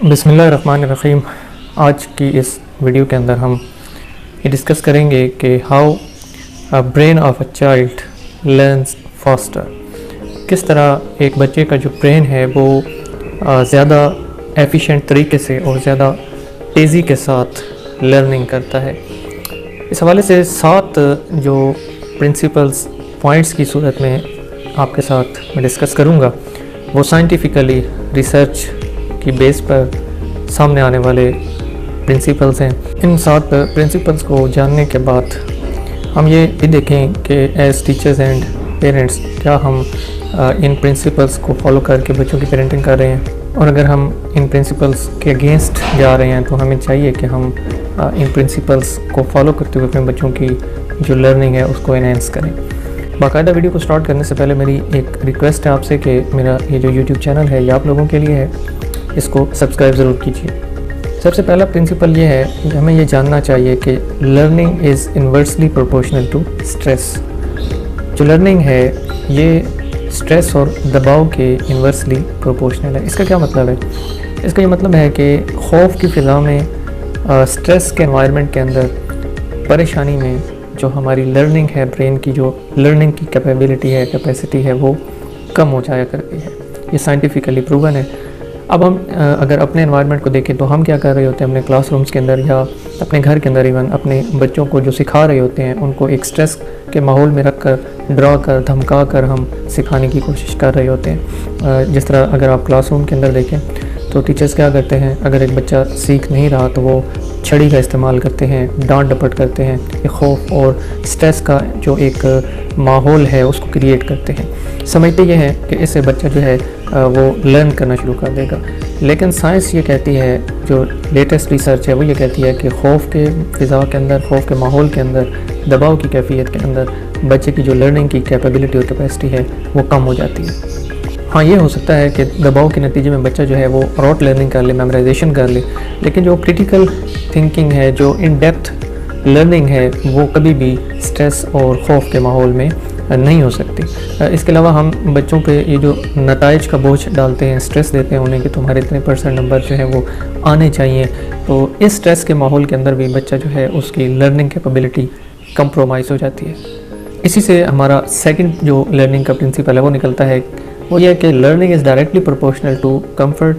بسم اللہ الرحمن الرحیم۔ آج کی اس ویڈیو کے اندر ہم یہ ڈسکس کریں گے کہ how brain of a child learns faster, کس طرح ایک بچے کا جو برین ہے وہ زیادہ ایفیشینٹ طریقے سے اور زیادہ تیزی کے ساتھ لرننگ کرتا ہے۔ اس حوالے سے 7 جو پرنسپلز پوائنٹس کی صورت میں آپ کے ساتھ میں ڈسکس کروں گا، وہ سائنٹیفکلی ریسرچ کی بیس پر سامنے آنے والے پرنسپلز ہیں۔ ان 7 پرنسپلز کو جاننے کے بعد ہم یہ بھی دیکھیں کہ ایز ٹیچرز اینڈ پیرنٹس کیا ہم ان پرنسپلز کو فالو کر کے بچوں کی پیرنٹنگ کر رہے ہیں، اور اگر ہم ان پرنسپلز کے اگینسٹ جا رہے ہیں تو ہمیں چاہیے کہ ہم ان پرنسپلز کو فالو کرتے ہوئے اپنے بچوں کی جو لرننگ ہے اس کو انہینس کریں۔ باقاعدہ ویڈیو کو سٹارٹ کرنے سے پہلے میری ایک ریکویسٹ ہے آپ سے کہ میرا یہ جو یوٹیوب چینل ہے یہ آپ لوگوں کے لیے ہے، اس کو سبسکرائب ضرور کیجیے۔ سب سے پہلا پرنسپل یہ ہے کہ ہمیں یہ جاننا چاہیے کہ learning is inversely proportional to stress. جو لرننگ ہے یہ اسٹریس اور دباؤ کے انورسلی پروپورشنل ہے۔ اس کا کیا مطلب ہے؟ اس کا یہ مطلب ہے کہ خوف کی فضا میں، اسٹریس کے انوائرمنٹ کے اندر، پریشانی میں جو ہماری لرننگ ہے، برین کی جو لرننگ کی کیپیبلٹی ہے، کیپیسٹی ہے، وہ کم ہو جایا کرتی ہے۔ یہ سائنٹیفکلی پروون ہے۔ اب ہم اگر اپنے انوائرمنٹ کو دیکھیں تو ہم کیا کر رہے ہوتے ہیں اپنے کلاس رومز کے اندر یا اپنے گھر کے اندر، ایون اپنے بچوں کو جو سکھا رہے ہوتے ہیں ان کو ایک اسٹریس کے ماحول میں رکھ کر، ڈرا کر، دھمکا کر ہم سکھانے کی کوشش کر رہے ہوتے ہیں۔ جس طرح اگر آپ کلاس روم کے اندر دیکھیں تو ٹیچرز کیا کرتے ہیں، اگر ایک بچہ سیکھ نہیں رہا تو وہ چھڑی کا استعمال کرتے ہیں، ڈانٹ ڈپٹ کرتے ہیں، یہ خوف اور اسٹریس کا جو ایک ماحول ہے اس کو کریٹ کرتے ہیں، سمجھتے یہ ہے کہ اس سے بچہ جو ہے وہ لرن کرنا شروع کر دے گا۔ لیکن سائنس یہ کہتی ہے، جو لیٹسٹ ریسرچ ہے وہ یہ کہتی ہے کہ خوف کے فضا کے اندر، خوف کے ماحول کے اندر، دباؤ کی کیفیت کے اندر بچے کی جو لرننگ کی کیپیبلٹی اور کیپیسٹی ہے وہ کم ہو جاتی ہے۔ ہاں، یہ ہو سکتا ہے کہ دباؤ کے نتیجے میں بچہ جو ہے وہ روٹ لرننگ کر لے، میمورائزیشن کر لے، لیکن جو کرٹیکل تھنکنگ ہے، جو ان ڈیپتھ لرننگ ہے، وہ کبھی بھی اسٹریس اور خوف کے ماحول میں نہیں ہو سکتی۔ اس کے علاوہ ہم بچوں پہ یہ جو نتائج کا بوجھ ڈالتے ہیں، اسٹریس دیتے ہیں انہیں کہ تمہارے اتنے % نمبر جو ہے وہ آنے چاہیے، تو اس اسٹریس کے ماحول کے اندر بھی بچہ جو ہے اس کی لرننگ کیپیبلٹی کمپرومائز ہو جاتی ہے۔ اسی سے ہمارا سیکنڈ جو لرننگ کا پرنسپل ہے وہ نکلتا ہے، وہ یہ ہے کہ learning is directly proportional to comfort,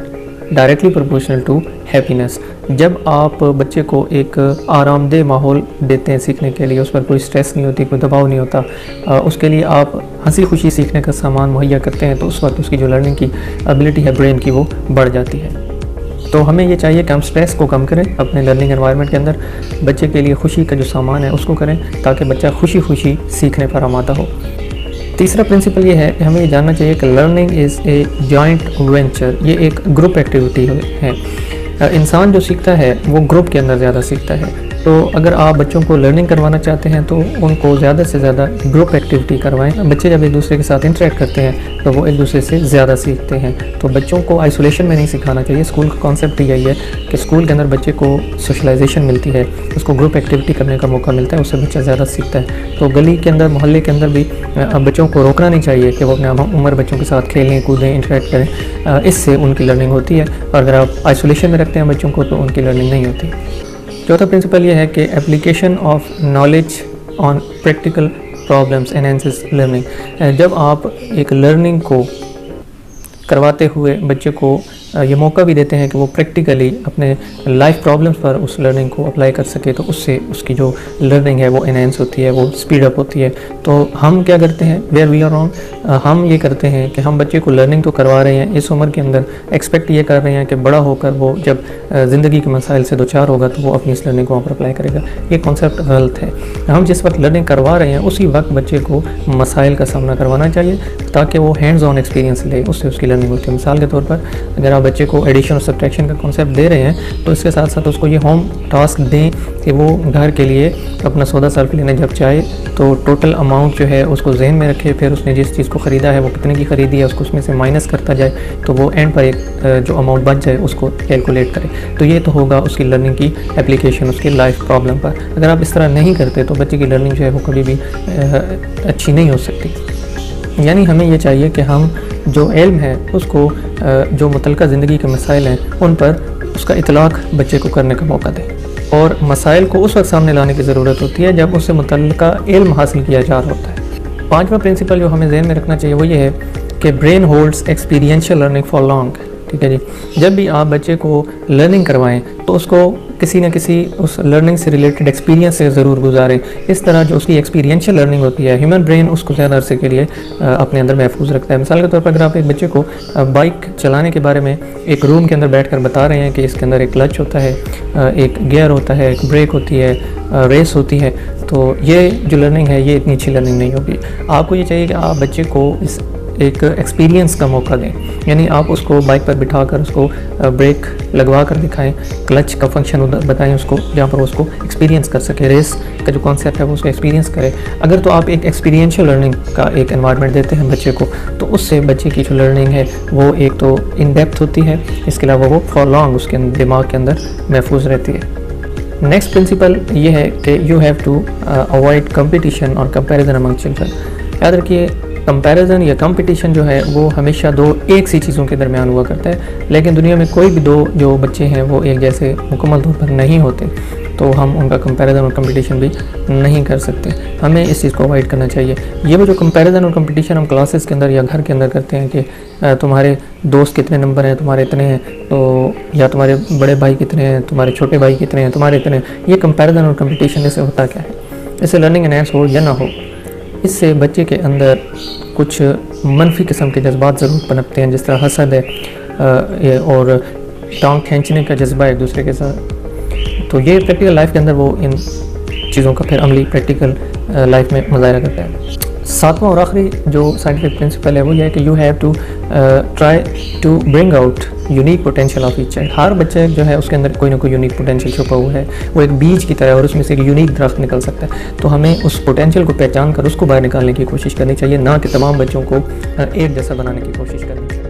directly proportional to happiness. جب آپ بچے کو ایک آرام دہ ماحول دیتے ہیں سیکھنے کے لیے، اس پر کوئی اسٹریس نہیں ہوتی، کوئی دباؤ نہیں ہوتا، اس کے لیے آپ ہنسی خوشی سیکھنے کا سامان مہیا کرتے ہیں، تو اس وقت اس کی جو لرننگ کی ابیلٹی ہے برین کی وہ بڑھ جاتی ہے۔ تو ہمیں یہ چاہیے کہ ہم اسٹریس کو کم کریں اپنے لرننگ انوائرمنٹ کے اندر، بچے کے لیے خوشی کا جو سامان ہے اس کو کریں تاکہ بچہ خوشی خوشی سیکھنے پر آمادہ ہو۔ تیسرا پرنسپل یہ ہے کہ ہمیں یہ جاننا چاہیے کہ learning is a joint venture, یہ ایک گروپ ایکٹیویٹی ہے۔ انسان جو سیکھتا ہے وہ گروپ کے اندر زیادہ سیکھتا ہے، تو اگر آپ بچوں کو لرننگ کروانا چاہتے ہیں تو ان کو زیادہ سے زیادہ گروپ ایکٹیویٹی کروائیں۔ بچے جب ایک دوسرے کے ساتھ انٹریکٹ کرتے ہیں تو وہ ایک دوسرے سے زیادہ سیکھتے ہیں۔ تو بچوں کو آئسولیشن میں نہیں سکھانا چاہیے۔ اسکول کا کانسیپٹ یہی ہے کہ اسکول کے اندر بچے کو سوشلائزیشن ملتی ہے، اس کو گروپ ایکٹیویٹی کرنے کا موقع ملتا ہے، اس سے بچہ زیادہ سیکھتا ہے۔ تو گلی کے اندر، محلے کے اندر بھی بچوں کو روکنا نہیں چاہیے کہ وہ اپنے عمر بچوں کے ساتھ کھیلیں، کودیں، انٹریکٹ کریں، اس سے ان کی لرننگ ہوتی ہے، اور اگر آپ آئسولیشن میں رکھتے ہیں بچوں کو تو ان کی لرننگ نہیں ہوتی۔ چوتھا پرنسپل یہ ہے کہ application of knowledge on practical problems enhances learning. جب آپ ایک لرننگ کو کرواتے ہوئے بچے کو یہ موقع بھی دیتے ہیں کہ وہ پریکٹیکلی اپنے لائف پرابلمس پر اس لرننگ کو اپلائی کر سکے، تو اس سے اس کی جو لرننگ ہے وہ انہینس ہوتی ہے، وہ اسپیڈ اپ ہوتی ہے۔ تو ہم کیا کرتے ہیں، ویئر وی آر رانگ، ہم یہ کرتے ہیں کہ ہم بچے کو لرننگ تو کروا رہے ہیں اس عمر کے اندر، ایکسپیکٹ یہ کر رہے ہیں کہ بڑا ہو کر وہ جب زندگی کے مسائل سے دوچار ہوگا تو وہ اپنی اس لرننگ کو وہاں پر اپلائی کرے گا۔ یہ کانسیپٹ غلط ہے۔ ہم جس وقت لرننگ کروا رہے ہیں اسی وقت بچے کو مسائل کا سامنا کروانا چاہیے تاکہ وہ ہینڈز آن ایکسپیرینس لے، اس سے اس کی لرننگ ہوتی ہے۔ مثال کے طور پر اگر آپ بچے کو ایڈیشن اور سبٹریکشن کا کانسیپٹ دے رہے ہیں تو اس کے ساتھ ساتھ اس کو یہ ہوم ٹاسک دیں کہ وہ گھر کے لیے اپنا سودا صرف لینے جب چاہے تو ٹوٹل اماؤنٹ جو ہے اس کو ذہن میں رکھے، پھر اس نے جس چیز کو خریدا ہے وہ کتنے کی خریدی ہے اس کو اس میں سے مائنس کرتا جائے تو وہ اینڈ پر ایک جو اماؤنٹ بچ جائے اس کو کیلکولیٹ کرے۔ تو یہ تو ہوگا اس کی لرننگ کی اپلیکیشن اس کی لائف پرابلم پر۔ اگر آپ اس طرح نہیں کرتے تو بچے کی لرننگ جو ہے وہ کبھی بھی اچھی نہیں ہو سکتی۔ یعنی ہمیں یہ چاہیے کہ ہم جو علم ہے اس کو جو متعلقہ زندگی کے مسائل ہیں ان پر اس کا اطلاق بچے کو کرنے کا موقع دیں، اور مسائل کو اس وقت سامنے لانے کی ضرورت ہوتی ہے جب اس سے متعلقہ علم حاصل کیا جا رہا ہوتا ہے۔ پانچواں پرنسپل جو ہمیں ذہن میں رکھنا چاہیے وہ یہ ہے کہ brain holds experiential learning for long, ٹھیک ہے جی۔ جب بھی آپ بچے کو لرننگ کروائیں تو اس کو کسی نہ کسی اس لرننگ سے ریلیٹڈ ایکسپیرینس سے ضرور گزاریں۔ اس طرح جو اس کی ایکسپیرینشیل لرننگ ہوتی ہے، ہیومن برین اس کو زیادہ عرصے کے لیے اپنے اندر محفوظ رکھتا ہے۔ مثال کے طور پر اگر آپ ایک بچے کو بائک چلانے کے بارے میں ایک روم کے اندر بیٹھ کر بتا رہے ہیں کہ اس کے اندر ایک کلچ ہوتا ہے، ایک گیئر ہوتا ہے، ایک بریک ہوتی ہے، ریس ہوتی ہے، تو یہ جو لرننگ ہے یہ اتنی اچھی لرننگ نہیں ہوگی۔ آپ کو یہ چاہیے کہ آپ بچے کو اس ایک ایکسپیرینس کا موقع دیں، یعنی آپ اس کو بائک پر بٹھا کر اس کو بریک لگوا کر دکھائیں، کلچ کا فنکشن بتائیں اس کو، جہاں پر اس کو ایکسپیرینس کر سکے، ریس کا جو کانسیپٹ ہے وہ اس کو ایکسپیرینس کرے۔ اگر تو آپ ایک ایکسپیرینشیل لرننگ کا ایک انوائرمنٹ دیتے ہیں بچے کو، تو اس سے بچے کی جو لرننگ ہے وہ ایک تو ان ڈیپتھ ہوتی ہے، اس کے علاوہ وہ فار لانگ اس کے دماغ کے اندر محفوظ رہتی ہے۔ نیکسٹ پرنسپل یہ ہے کہ you have to avoid competition اور کمپیریزن امنگ چلڈرن۔ یاد رکھیے کمپیریزن یا کمپٹیشن جو ہے وہ ہمیشہ دو ایک سی چیزوں کے درمیان ہوا کرتا ہے، لیکن دنیا میں کوئی بھی دو جو بچے ہیں وہ ایک جیسے مکمل طور پر نہیں ہوتے، تو ہم ان کا کمپیریزن اور کمپٹیشن بھی نہیں کر سکتے۔ ہمیں اس چیز کو اوائڈ کرنا چاہیے۔ یہ وہ جو کمپیریزن اور کمپٹیشن ہم کلاسز کے اندر یا گھر کے اندر کرتے ہیں کہ تمہارے دوست کتنے نمبر ہیں، تمہارے اتنے ہیں، تو یا تمہارے بڑے بھائی کتنے ہیں، تمہارے چھوٹے بھائی کتنے ہیں، تمہارے اتنے ہیں، یہ کمپیریزن اور کمپٹیشن اس سے ہوتا کیا ہے؟ اس سے لرننگ انہینس ہو یا نہ ہو، اس سے بچے کے اندر کچھ منفی قسم کے جذبات ضرور پنپتے ہیں، جس طرح حسد ہے اور ٹانگ کھینچنے کا جذبہ ایک دوسرے کے ساتھ۔ تو یہ پریکٹیکل لائف کے اندر وہ ان چیزوں کا پھر عملی پریکٹیکل لائف میں مظاہرہ کرتا ہے۔ ساتواں اور آخری جو سائنٹیفک پرنسپل ہے وہ یہ ہے کہ you have to try to bring out unique potential of each child. ہر بچے جو ہے اس کے اندر کوئی نہ کوئی یونیک پوٹینشیل چھپا ہوا ہے، وہ ایک بیج کی طرح ہے اور اس میں سے ایک یونیک درخت نکل سکتا ہے۔ تو ہمیں اس پوٹینشیل کو پہچان کر اس کو باہر نکالنے کی کوشش کرنی چاہیے، نہ کہ تمام بچوں کو ایک جیسا بنانے کی کوشش کرنی چاہیے۔